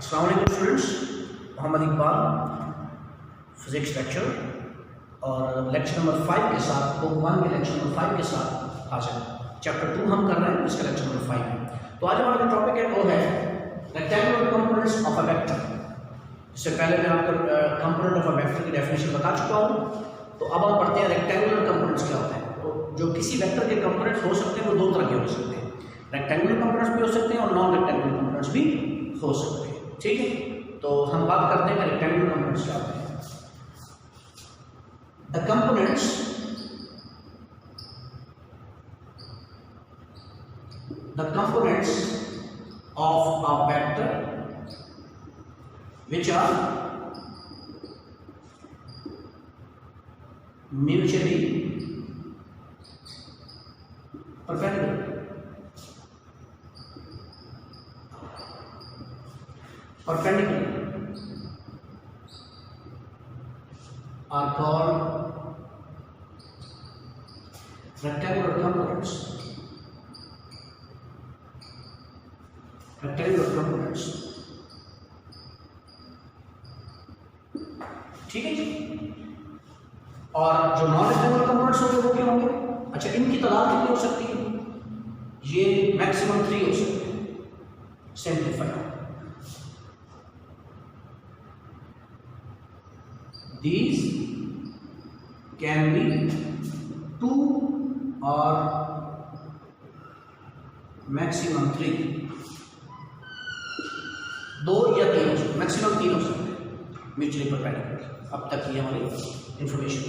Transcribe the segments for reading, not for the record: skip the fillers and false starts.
अस्सलाम वालेकुम students, Mohammad Iqbal physics lecture और लेक्चर नंबर 5 के साथ बुक 1 के लेक्चर नंबर 5 के साथ हाजिर। चैप्टर 2 हम कर रहे हैं, इसका लेक्चर नंबर 5 है। तो आज हमारा जो टॉपिक है वो है rectangular components of a vector. इससे पहले मैं आपको कंपोनेंट ऑफ अ वेक्टर की डेफिनेशन बता चुका हूँ। तो अब हम पढ़ते हैं रेक्टेंगुलर कंपोनेंट्स क्या होते हैं। तो जो किसी वेक्टर के कंपोनेंट्स हो सकते हैं वो दो तरह के हो सकते हैं, रेक्टेंगुलर कंपोनेंट्स भी हो सकते हैं और नॉन रेक्टेंगुलर कंपोनेंट्स भी हो सकते हैं। ठीक है, तो हम बात करते हैं कि रेक्टेंगुलर कंपोनेंट्स क्या होते हैं। The components of a vector which are mutually perpendicular are called rectangular components. ठीक है जी। और जो नॉन रेक्टेंगुलर कंपोनेंट्स होंगे वो क्या होंगे? अच्छा, इनकी तादाद कितनी हो सकती है? ये मैक्सिमम 3 हो सकते हैं। Simplify, these can be 2 or maximum 3, 2 या 3 हो सकते, मैक्सिमम 3 हो सकते हैं म्यूचुअली परपेंडिकुलर। अब तक ये हमारी इंफॉर्मेशन,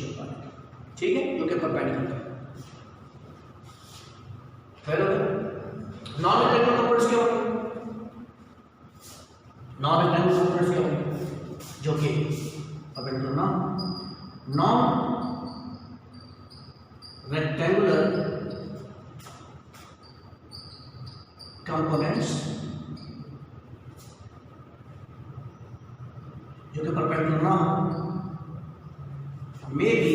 ठीक है, जो कि परपेंडिकुलर है। नॉन रेक्टेंगुलर कंपोनेंट्स क्या होंगे? नॉन रेक्टेंगुलर कंपोनेंट्स क्या होंगे? जो कि परपेंडिकुलर नॉन रेक्टेंगुलर कंपोनेंट्स जो कि परपेंडिकुलर ना हो may be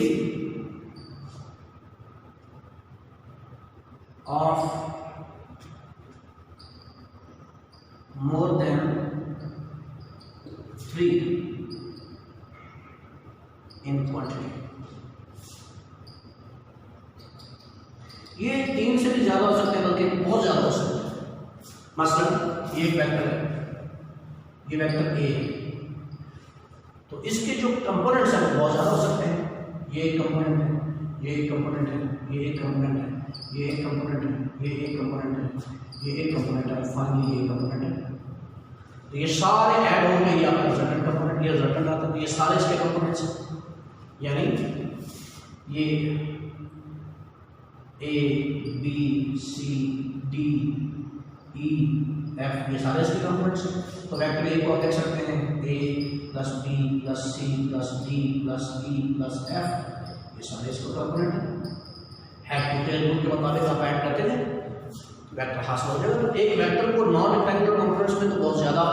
of more than 3 in quantity. ये 3 से भी ज्यादा हो सकते हैं, बल्कि बहुत ज्यादा हो सकते हैं। मसलन ये एक वेक्टर है, ये वेक्टर ए है, तो इसके जो कंपोनेंट्स हैं वो बहुत ज्यादा हो सकते हैं। ये एक कंपोनेंट है, ये एक कंपोनेंट है, ये एक कंपोनेंट है, ये एक कंपोनेंट है, ये एक कंपोनेंट है, ये एक कंपोनेंट है, फाइनली ये कंपोनेंट है। तो ये सारे ऐड होंगे, ये आपका रिजल्टेंट कंपोनेंट, ये रिजल्टेंट आता है, तो ये सारे इसके कंपोनेंट्स हैं। यानी ये A B C D E F, ये सारे इसके कंपोनेंट्स हैं। तो वेक्टर ए को आप देख सकते हैं A plus B plus C plus D plus E plus F, ये सारे इसके कंपोनेंट हैं। हेड टू टेल रूल के मुताबिक आप ऐड करते हैं, वेक्टर हासिल हो जाएगा। तो एक वेक्टर को नॉन रेक्टेंगुलर कंपोनेंट्स में तो बहुत ज़्यादा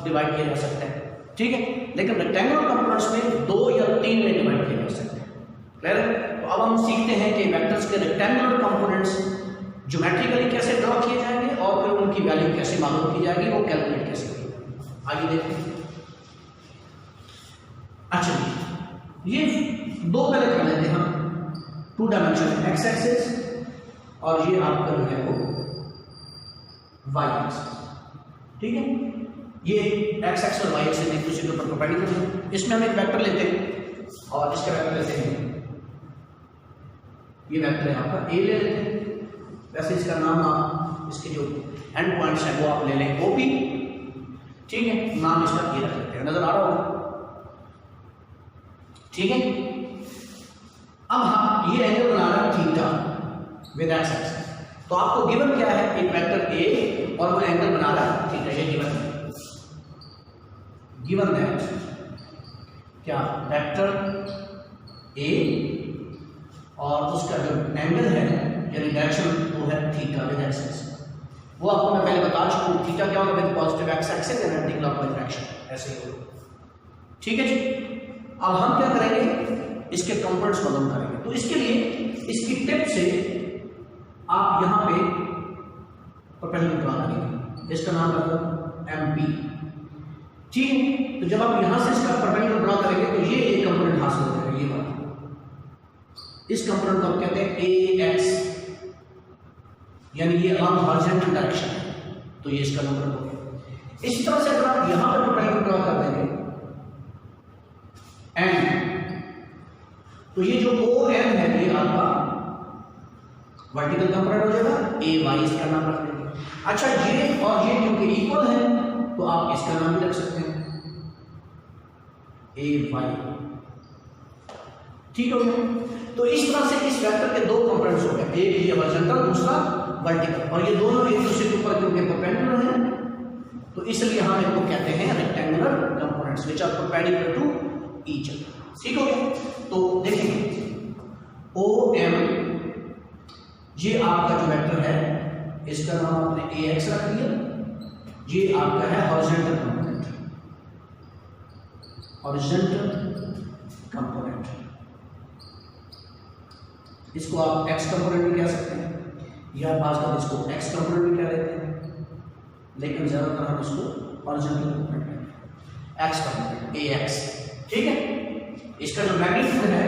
डिवाइड किया जा सकता है, ठीक है, लेकिन रेक्टेंगुलर कंपोनेंट्स में 2 या 3 में डिवाइड किया जा सकता है। क्लियर है? तो अब हम सीखते हैं कि वेक्टर्स के रेक्टेंगुलर कंपोनेंट्स ज्योमेट्रिकली कैसे ड्रॉ किए जाएंगे और फिर उनकी वैल्यू कैसे मालूम की जाएगी, वो कैलकुलेट कैसे की जाएगी। आइए देखते हैं। अच्छा, ये 2 पहले कर लेते हैं हम, 2 डायमेंशन एक्स एक्सिस और ये आपका जो है वो वाई एक्सिस। ठीक है, ये एक्स एक्सिस और वाई एक्सिस एक दूसरे के ऊपर परपेंडिकुलर है। इसमें हम एक वेक्टर लेते हैं और इसका वेक्टर लेते हैं, ये वेक्टर है आपका ए ले लेते हैं। वैसे इसका नाम आप इसके जो एंड पॉइंट्स हैं वो आप ले लें ओपी, ठीक है, नाम इसका ये रख लेते हैं, नजर आ रहा होगा, ठीक है। अब हम ये एंगल बना रहे हैं थीटा विद एक्स एक्सिस। तो आपको गिवन क्या है? एक वेक्टर ए और वो एंगल बना रहा है थीटा, ये गिवन है। गिवन दैट क्या वेक्टर ए और उसका जो एंगल है यानी डायरेक्शन वो है थीटा विद एक्स एक्सिस। वो आपको मैं पहले बता चुका हूँ, थीटा क्या होगा? With positive x axis and anti clockwise direction, ऐसे ही होगा, ठीक है जी। अब हम क्या करेंगे? इसके कंपोनेंट्स मालूम करेंगे। तो इसके लिए इसकी टिप से आप यहाँ पे परपेंडिकुलर ड्रा करेंगे, इसका नाम रखो MP, ठीक है। तो जब आप यहां से इसका परपेंडिकुलर ड्रॉ करेंगे तो ये एक कंपोनेंट हासिल हो जाएगा, ये वाला। इस कंपोनेंट को हम कहते हैं AX, यानी ये अलॉन्ग हॉरिजॉन्टल डायरेक्शन है, तो ये इसका नंबर हो गया। इसी तरह से अगर आप यहां पर परपेंडिकुलर ड्रॉ कर देंगे एंड, तो ये जो OM है ये आपका वर्टिकल कंपोनेंट हो जाएगा, AY इसका नाम रख देंगे। अच्छा, ये और ये क्योंकि इक्वल है तो आप इसका नाम भी रख सकते हैं AY, ठीक हो गया। तो इस तरह से इस वेक्टर के दो कंपोनेंट्स हो गए, एक ये हॉरिजॉन्टल, दूसरा वर्टिकल, और ये दोनों एक दूसरे के ऊपर क्योंकि परपेंडिकुलर हैं तो इसलिए हम इनको कहते हैं rectangular components which are perpendicular to each other, ठीक हो गया। तो देखिए OM ये आपका जो वेक्टर है इसका नाम आपने AX रख दिया, ये आपका है हॉरिजॉन्टल कंपोनेंट, हॉरिजॉन्टल कंपोनेंट, इसको आप X कंपोनेंट भी कह सकते हैं या बाज़ इसको X कंपोनेंट भी कह देते हैं, लेकिन ज्यादातर हम इसको हॉरिजॉन्टल कंपोनेंट कहते हैं, X कंपोनेंट AX, ठीक है। इसका जो मैग्नीट्यूड है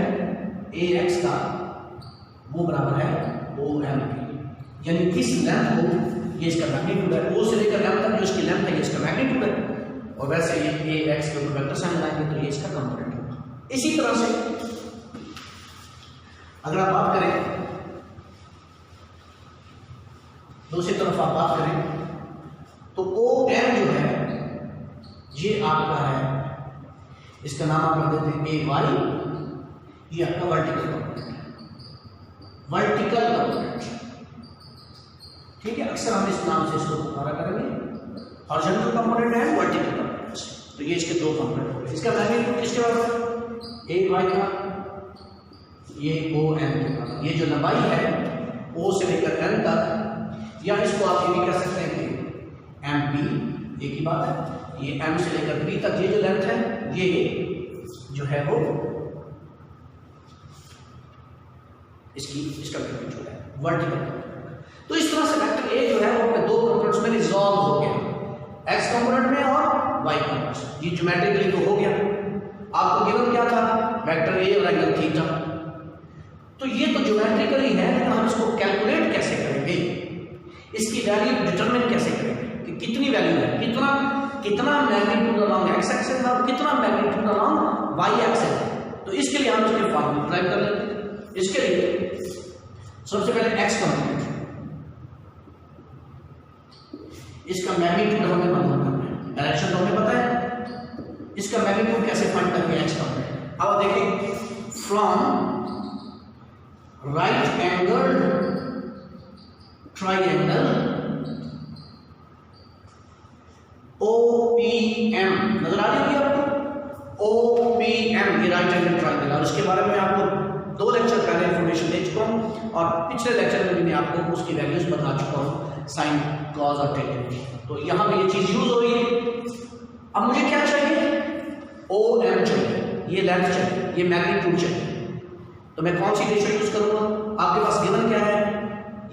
AX का वो बराबर है OM की, यानी इस लेंथ को, ये इसका मैग्नीट्यूड है, O से लेकर M तक जो इसकी लेंथ है ये इसका मैग्नीट्यूड है, और वैसे ये AX के ऊपर वेक्टर साइन लगाएंगे तो ये इसका कंपोनेंट होगा। इसी तरह से अगर आप बात करें दूसरी तरफ आप बात करें तो OM जो है ये आपका है, इसका नाम आप रख देते हैं AY, ये आपका वर्टिकल कंपोनेंट है, वर्टिकल कंपोनेंट, ठीक है। अक्सर हम इस नाम से इसको पुकारा करेंगे, हॉरिजॉन्टल कंपोनेंट है, वर्टिकल कंपोनेंट, तो ये इसके दो कंपोनेंट हो गए। इसका मैग्नीट्यूड किसके बराबर, AY का, ये OM के बराबर, ये जो लंबाई है O से लेकर M तक, या इसको आप ये भी कह सकते हैं कि MP, एक ही बात है, ये M से लेकर P तक ये जो लेंथ है ये जो है वो इसका मैग्नीट्यूड है, वर्टिकल। तो इस तरह से वेक्टर A जो है वो अपने दो कंपोनेंट्स में रिजॉल्व हो गया, X कंपोनेंट में और Y कंपोनेंट, ये ज्योमेट्रिकली तो हो गया। आपको गिवन क्या था, वेक्टर A और एंगल थीटा, तो ये तो ज्योमेट्रिकली है, लेकिन हम इसको कैलकुलेट कैसे करेंगे, इसकी वैल्यू डिटरमिन कैसे करेंगे कि कितनी वैल्यू है, कितना मैग्नीट्यूड अलोंग एक्स एक्सिस और कितना मैग्नीट्यूड अलोंग वाई एक्सिस है। तो इसके लिए हम इसके फॉर्मूला ड्राइव कर लेते हैं। इसके लिए सबसे पहले एक्स कंपोनेंट, इसका मैग्नीट्यूड हमें मालूम करना है, डायरेक्शन तो हमें पता है, इसका मैग्नीट्यूड कैसे फाइंड करेंगे एक्स कंपोनेंट। अब देखिए from right angle triangle OPM, नजर आ रही है आपको, OPM ये राइट एंगल ट्राइंगल, और इसके बारे में आपको 2 लेक्चर पहले इंफॉर्मेशन दे चुका हूं, और पिछले लेक्चर में भी मैं आपको उसकी वैल्यूज बता चुका हूं, साइन, कॉस और टेन। तो यहां पे ये चीज यूज हो रही है। अब मुझे क्या चाहिए, OM चाहिए, ये लेंथ चाहिए, ये मैग्नीट्यूड चाहिए, तो मैं कौन सी रेशियो यूज करूंगा, आपके पास गिवन क्या है,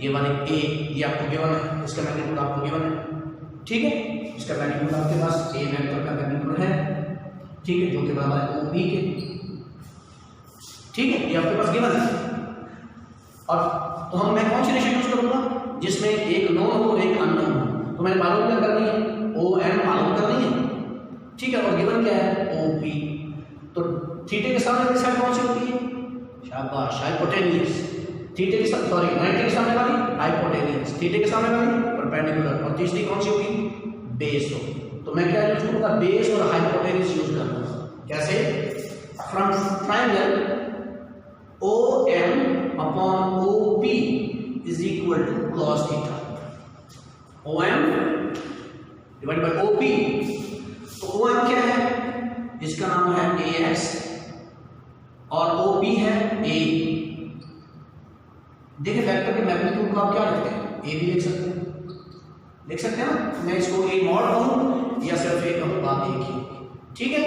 ये वाले A, ये आपको गिवन है, इसका मैग्नीट्यूड आपको गिवन है, ठीक है। इसका मैग्नीट्यूड आपके पास A वेक्टर का मैग्नीट्यूड है, ठीक है, जो कि बराबर है OP के, ठीक है, ये आपके पास गिवन है। और तो मैं कौन सी रेशियो यूज करूंगा, जिसमें एक नोन हो और एक अननोन हो, तो मैंने मालूम क्या करनी है, OM मालूम करनी है, ठीक है, और गिवन क्या है OP, तो थीटे के सामने वाली साइड कौन सी होती है, शाबाश, हाइपोटेन्यूस, थीटे के साथ, सॉरी 90 के सामने वाली हाइपोटेन्यूस, थीटे के सामने वाली परपेंडिकुलर, और तीसरी कौन सी होगी, बेस होगी। तो मैं क्या यूज करूंगा, बेस और हाइपोटेन्यूस यूज करूंगा, कैसे, from triangle OM upon OP is equal to cos theta, OM divide by OP, तो OM क्या है, इसका नाम है AX और OP है A। देखिए वेक्टर के मैग्नीट्यूड को आप क्या लिखते हैं, A भी लिख सकते हैं ना, मैं इसको A मॉड कहूं या सिर्फ A कहूं, बात एक ही, ठीक है।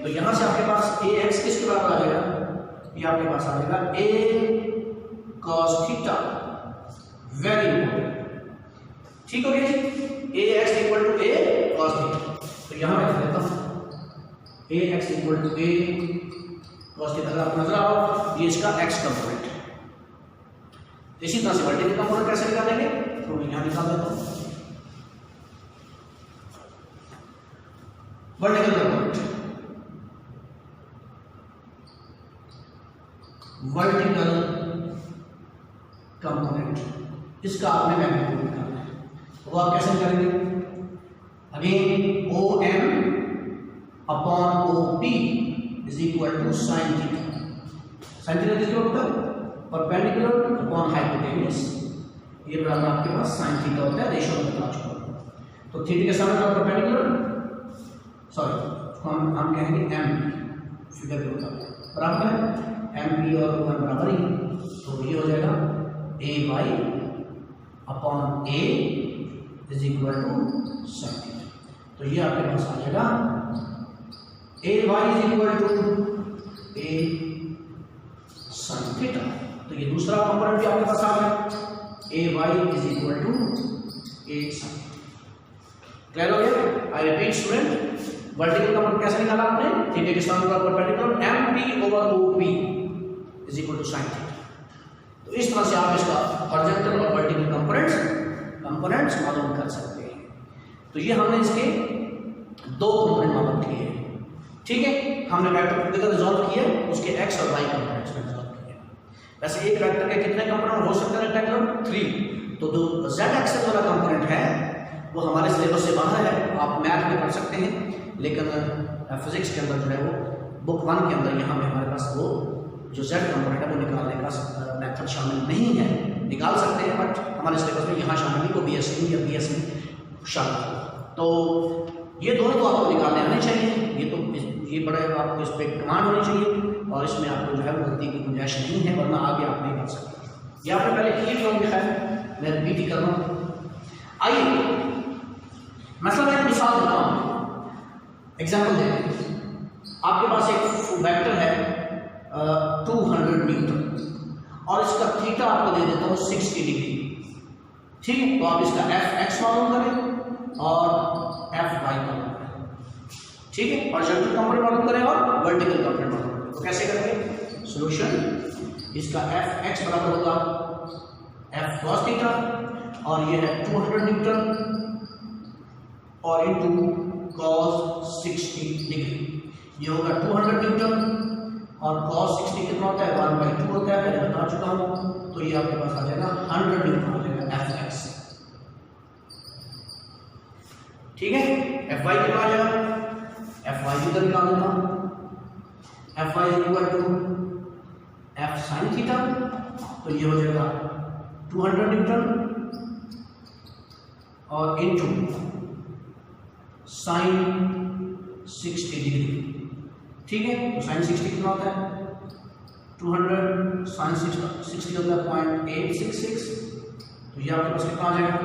तो यहां से आपके पास AX किसके बराबर आ जाएगा, ये आपके पास आ जाएगा A cos theta, very important, ठीक हो गया जी, AX equal to A cos theta. तो यहां मैं लिख देता हूं A X equal to A cos theta. अगर आपको नजर आओ ये इसका एक्स कंपोनेंट है। इसी तरह से वर्टिकल कंपोनेंट कैसे निकालेंगे, तो मैं यहां निकाल देता हूं। वर्टिकल कंपोनेंट, वर्टिकल कंपोनेंट इसका आपने मैग्नीट्यूड निकालना है। वो आप कैसे निकालेंगे, again O M upon O P is equal to sine theta. Sine theta किसके होता है, परपेंडिकुलर अपॉन हाइपोटेन्यूस। ये बराबर आपके पास साइन थीटा होता है, रेशियो में बता चुका हूं। तो थीटा के सामने का परपेंडिकुलर, सॉरी हम कहेंगे एम फिगर के मुताबिक बराबर है एम पी और वन बराबर ही, तो ये हो जाएगा A Y upon A is equal to sine theta. तो ये आपके पास आ जाएगा A Y is equal to A sine theta. तो ये दूसरा कंपोनेंट भी आपके पास आ गया, A Y is equal to A sine. Clear हो गया? I repeat student, vertical component कैसे निकाला आपने, थीटा के सामने का perpendicular M P over O P is equal to sine theta. तो इस तरह से आप इसका हॉरिजॉन्टल और वर्टिकल कंपोनेंट्स मालूम कर सकते हैं। तो ये हमने इसके दो कंपोनेंट मालूम किए हैं, ठीक है। हमने वेक्टर किधर रिजॉल्व किए, उसके एक्स और वाई कंपोनेंट्स में रिजॉल्व किए। वैसे एक वेक्टर के कितने कंपोनेंट हो सकते हैं रेक्टेंगुलर, 3। तो जो z एक्सिस वाला कंपोनेंट है वो हमारे सिलेबस से बाहर है, आप मैथ में पढ़ सकते हैं, लेकिन फिजिक्स के अंदर जो है वो बुक 1 के अंदर यहाँ पे हमारे पास वो जो z कंपोनेंट है वो निकालने का मेथड शामिल नहीं है। निकाल सकते हैं बट हमारे सिलेबस में यहाँ शामिल नहीं, वो BSc या BS में शामिल हो। तो ये दोनों तो आपको निकालने आने चाहिए, ये बड़े आपको इस पर कमांड होनी चाहिए और इसमें आपको जो है गलती की गुंजाइश नहीं है, वरना आगे आप नहीं कर सकते। ये आपने पहले किए होंगे, खैर मैं रिपीट ही कर रहा हूँ। आइए मतलब एक मिसाल देता हूँ, एग्जाम्पल देते हैं। आपके पास एक वेक्टर है 200 न्यूटन और इसका थीटा आपको दे देता हूँ 60 डिग्री, ठीक है। तो आप इसका एफ एक्स मालूम करें और एफ वाई मालूम करें, ठीक है। हॉरिजॉन्टल कंपोनेंट मालूम करें और वर्टिकल कंपोनेंट मालूम करें। तो कैसे करेंगे, सॉल्यूशन, इसका एफ एक्स बराबर होगा एफ कॉस थीटा और ये है 200 न्यूटन और इनटू कॉस 60 डिग्री। ये होगा 200 न्यूटन और कॉस 60 कितना होता है, 1/2 होता है, पहले बता चुका हूँ। तो ये आपके पास आ जाएगा 100 न्यूटन आ जाएगा एफ एक्स, ठीक है। एफ वाई कितना आ जाएगा, एफ वाई इधर निकाल देता हूँ। F Y equal to F sine theta, तो ये हो जाएगा 200 न्यूटन और इनटू साइन 60 डिग्री, ठीक है। तो साइन 60 कितना होता है, 200 साइन 60 होता है 0.866। तो ये आपके पास कितना आ जाएगा,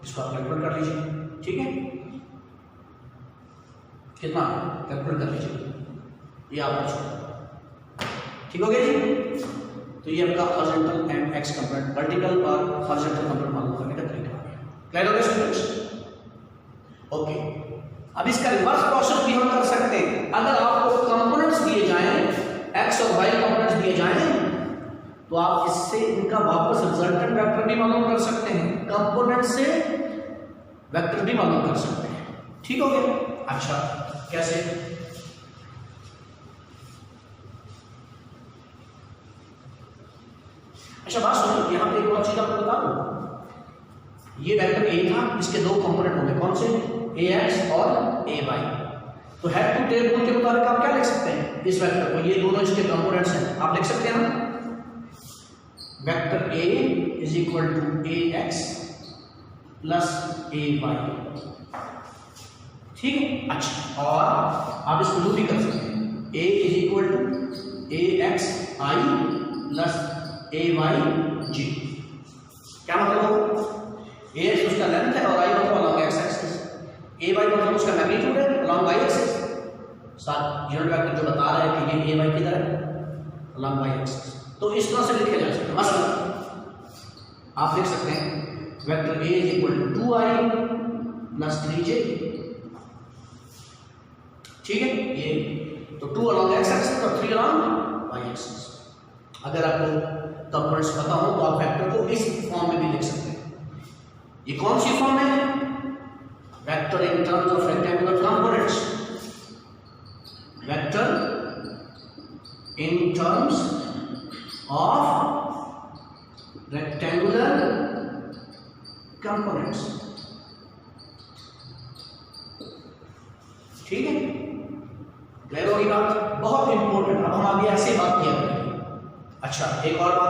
इसको आप कैलकुलेट कर लीजिए, ठीक है। कितना कैलकुलेट कर लीजिए, ये आप ठीक हो गया जी। तो ये आपका horizontal and x component, vertical और हॉरिजॉन्टल कंपोनेंट मालूम करने का तरीका है। क्लियर हो गया स्टूडेंट्स? ओके, अब इसका रिवर्स प्रोसेस भी हम कर सकते हैं। अगर आपको कंपोनेंट्स दिए जाएं, एक्स और वाई कंपोनेंट्स दिए जाएं, तो आप इससे इनका वापस रिजल्टेंट वेक्टर भी मालूम कर सकते हैं, कंपोनेंट से वेक्टर भी मालूम कर सकते हैं, ठीक हो गया। अच्छा, कैसे? अच्छा बात सुनो, यहां पे एक और चीज आपको बता दूं, ये वेक्टर ए था, इसके दो कंपोनेंट होंगे, कौन से, ए एक्स और ए वाई। तो हेड टू टेल रूल के मुताबिक आप क्या लिख सकते हैं इस वेक्टर को, ये दोनों इसके कंपोनेंट्स हैं, आप लिख सकते हैं ना, vector A is equal to A X plus A Y, ठीक है। अच्छा, और आप इसको भी कर सकते हैं, A is equal to A X I plus A Y J. क्या मतलब होगा, ए एक्स उसका लेंथ है और आई मतलब अलॉन्ग एक्स एक्सिस, ए वाई मतलब उसका मैग्नीट्यूड है अलॉन्ग वाई एक्सिस। साथ यूनिट वेक्टर जो बता रहा है कि ये ए वाई किधर है, अलॉन्ग वाई एक्सिस। तो इस तरह से लिखे जा सकते हैं। मसलन आप लिख सकते हैं vector A is equal to 2i plus 3j, ठीक है, ये तो 2 along x एक्सिस और 3 along y एक्सिस। अगर आपको कंपोनेंट्स पता हो तो आप वेक्टर को इस फॉर्म में भी लिख सकते हैं। ये कौन सी फॉर्म है? Vector in terms of rectangular components, vector in terms of rectangular components. ठीक है, क्लियर होगी बात? बहुत इंपॉर्टेंट। अब हम आगे ऐसे बात किया करेंगे। अच्छा, एक और बात